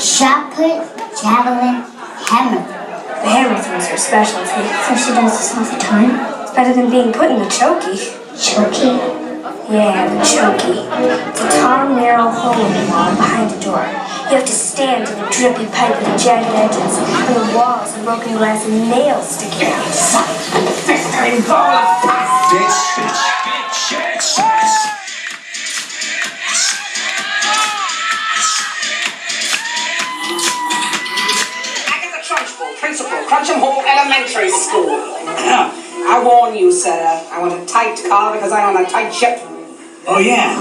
Shot put, javelin, hammer. The hammer throws her specialty. So she does this all the time? It's better than being put in the chokey. Chokey? Yeah, the chokey. It's a tall, narrow hole in the wall behind the door. You have to stand in a drippy pipe with jagged edges, and the walls are broken glass and nails sticking out. Festering ball of pus! Bitch. Miss Trunchbull, Principal, Trunchbull Elementary School. I warn you, sir. I want a tight car because I'm on a tight ship. Oh, yeah?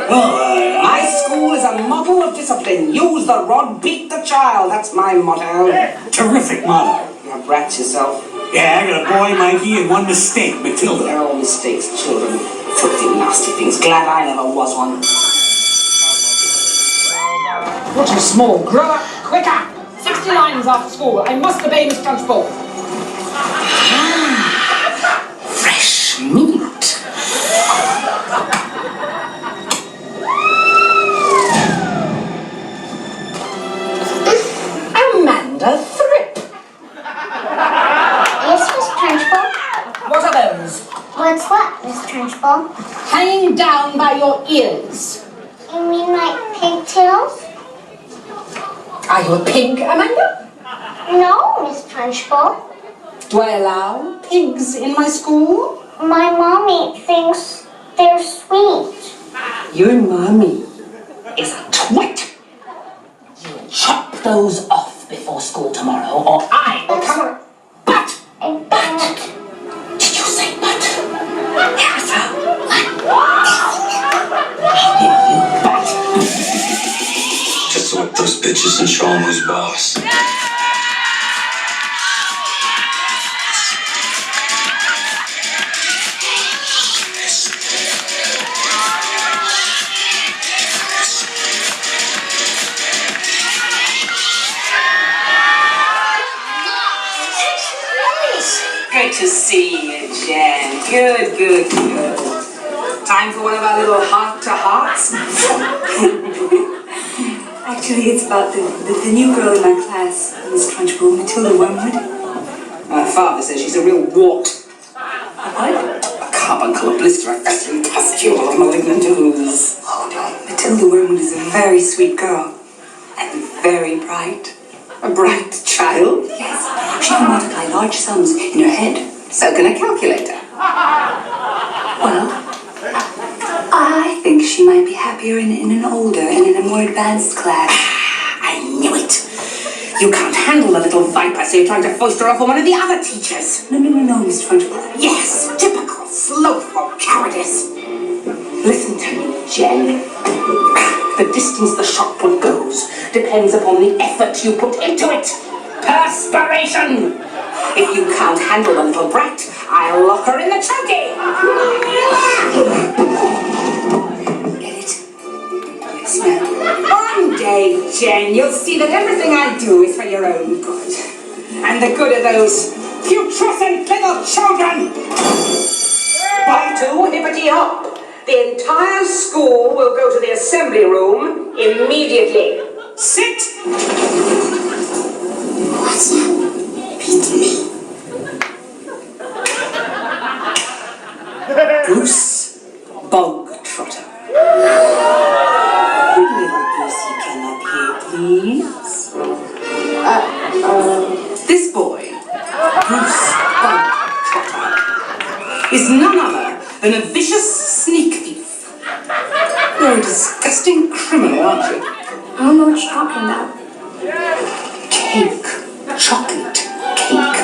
Well, My school is a model of discipline. Use the rod, beat the child. That's my motto. terrific motto. You're a brat yourself. Yeah, I got a boy, Mikey, and one mistake, Matilda. They're all mistakes, children. Filthy, nasty things. Glad I never was one. You're too small. Grow up quicker. 60 lines after school. I must obey Miss Trunchbull. Fresh meat. Amanda Fripp. Yes, Miss Trunchbull? What are those? What's what, Miss Trunchbull? Hanging down by your ears. You mean like pigtails? Are you a pig, Amanda? No, Miss Trunchbull. Do I allow pigs in my school? My mommy thinks they're sweet. Your mommy is a twit. You'll chop those off before school tomorrow, or I will come. But! But! Did you say but? Yes, you but. Just to whip those bitches and show 'em who's boss. Good to see you, Jen. Good. Time for one of our little heart-to-hearts? Actually, it's about the new girl in my class, Miss Trunchbull, Matilda Wormwood. My father says she's a real wart. What? A carbuncle, a blister, a festering pustule of malignant ooze. Oh no, Matilda Wormwood is a very sweet girl. And very bright. A bright child? Yes, she can multiply large sums in her head. So can a calculator. Well, I think she might be happier in an older and in a more advanced class. I knew it. You can't handle the little viper, so you're trying to foist her off on one of the other teachers. No, Miss Trunchbull. Yes, typical slothful cowardice. Listen to me, Jen. The distance the shot put goes depends upon the effort you put into it. Perspiration! If you can't handle the little brat, I'll lock her in the chokey. Get it? Yes, ma'am. One day, Jen, you'll see that everything I do is for your own good. And the good of those putrescent little children. 1, 2, hippity hop. The entire school will go to the assembly room immediately. Sit! What's that? Beat me. Bruce Bogtrotter. Little Brucey, come up here, please. This boy, Bruce Bogtrotter, is none other than a vicious sneak thief. You're a disgusting criminal, aren't you? I don't know what you're talking about. Cake. Chocolate cake.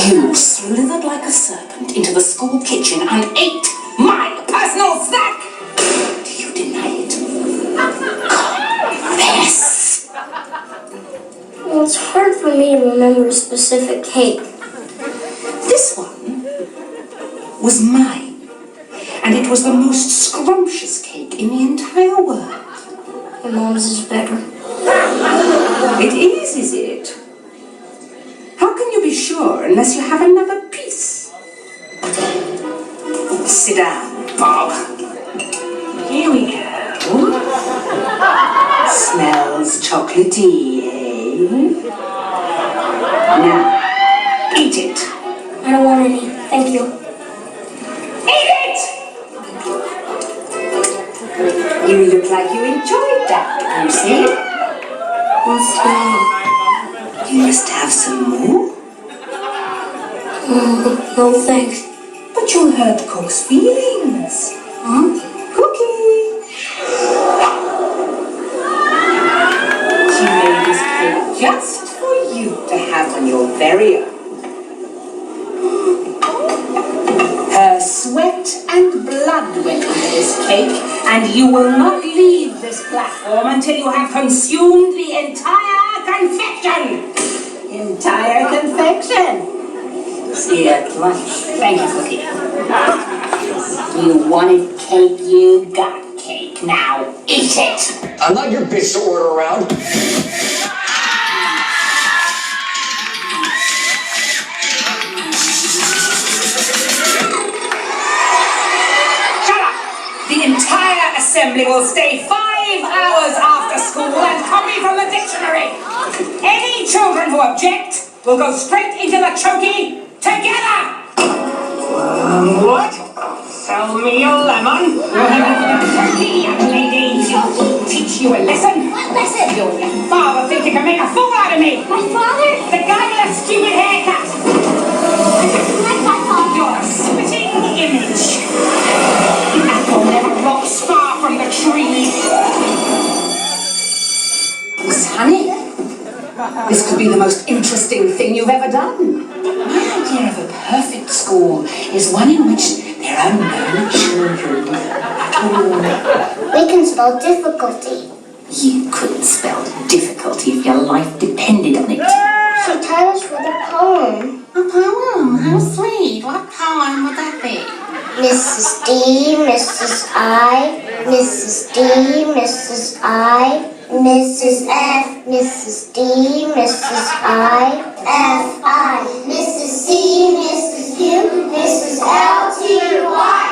You slithered like a serpent into the school kitchen and ate my personal snack. Do you deny it? Confess. Well, it's hard for me to remember a specific cake. This one was mine, and it was the most scrumptious cake in the entire world. My mom's is better. It is it? How can you be sure unless you have another piece? Sit down, Bob. Here we go. Smell smells chocolatey, eh? Now, eat it. I don't want any. Thank you. Eat it! You look like you enjoyed that, Lucy. What's wrong? You must have some more. No, thanks. But you'll hurt the cook's feelings. Huh? Cookie! She made this cake just for you to have on your very own. Her sweat and blood went into this cake, and you will not leave this platform until you have consumed the entire confection! Entire confection! See you at lunch. Thank you, Cookie. You wanted cake, you got cake. Now eat it! I'm not your bitch to order around. Shut up! The entire assembly will stay 5 hours after school and copy from the dictionary. Any children who object will go straight into the chokey together! What? Sell me a lemon? Chokey, young lady. Teach you a lesson? What lesson? Your father think you can make a fool out of me. My father? The guy with a stupid haircut. I didn't like my father. You're a spitting image. The apple never rots far from the tree. Honey, this could be the most interesting thing you've ever done. My idea of a perfect school is one in which there are no children at all. We can spell difficulty. You couldn't spell difficulty if your life depended on it. She taught us with a poem. A poem? How sweet. What poem would that be? Mrs. D, Mrs. I, Mrs. D, Mrs. I, Mrs. F, Mrs. D, Mrs. I, F, I, Mrs. C, Mrs. U, Mrs. L, T, Y.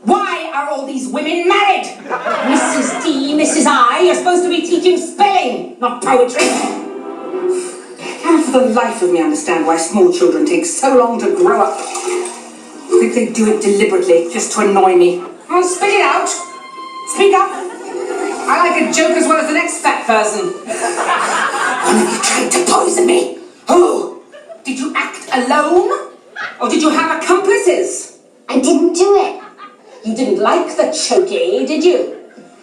Why are all these women married? Mrs. D, Mrs. I, you're supposed to be teaching spelling, not poetry. I can't for the life of me understand why small children take so long to grow up. I think they do it deliberately, just to annoy me. Oh, spit it out. Speak up. I like a joke as well as the next fat person. One of you tried to poison me. Who? Did you act alone? Or did you have accomplices? I didn't do it. You didn't like the chokey, did you?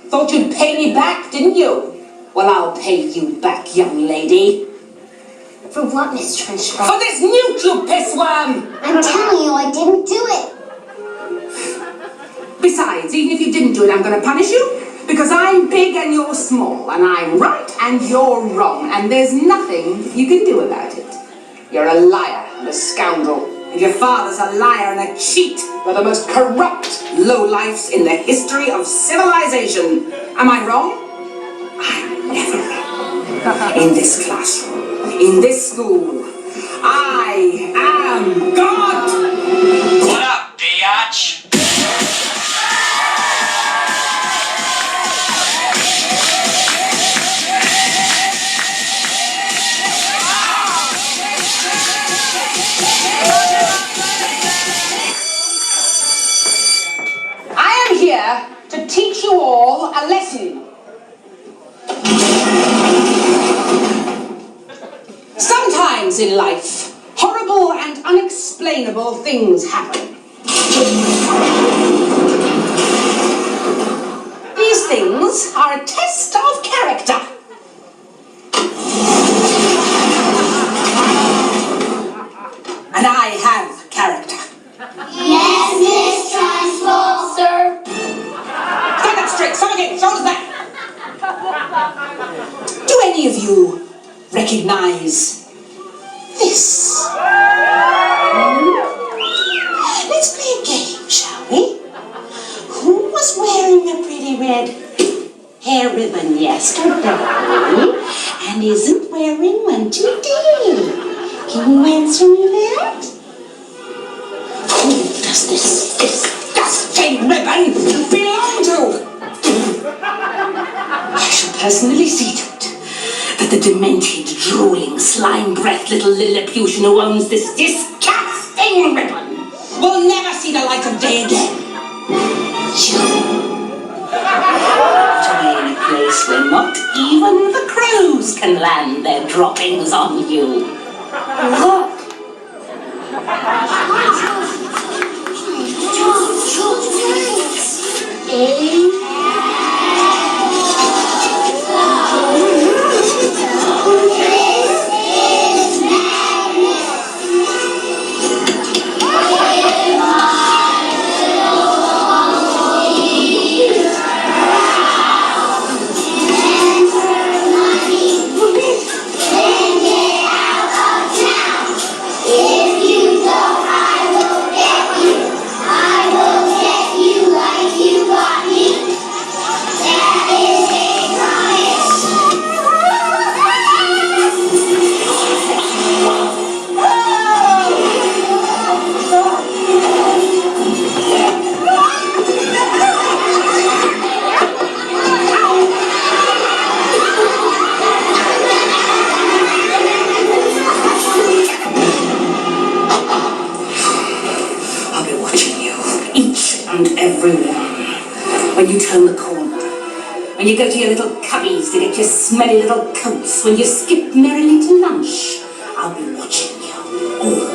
Thought you'd pay me back, didn't you? Well, I'll pay you back, young lady. For what, Miss Trunchbull? For this newt, you pissworm! I'm telling you, I didn't do it. Besides, even if you didn't do it, I'm going to punish you. Because I'm big and you're small, and I'm right and you're wrong, and there's nothing you can do about it. You're a liar and a scoundrel, and your father's a liar and a cheat. You're the most corrupt lowlifes in the history of civilization. Am I wrong? I'm never wrong. In this classroom, in this school, I am God! What up, biatch? I am here to teach you all a lesson. Sometimes in life, horrible and unexplainable things happen. These things are a test of character. And I have character. Yes, Miss Trunchbull, sir. Stand up straight, some again, shoulders back. Do any of you recognize this? Let's play a game, shall we? Who was wearing a pretty red hair ribbon yesterday and isn't wearing one today? Can you answer me that? Who does this disgusting ribbon belong to? shall personally see to it that the demented, drooling, slime-breathed little Lilliputian who owns this disgusting ribbon will never see the light of day again. Die in a place where not even the crows can land their droppings on you. Look! When you turn the corner, when you go to your little cubbies to get your smelly little coats, when you skip merrily to lunch, I'll be watching you all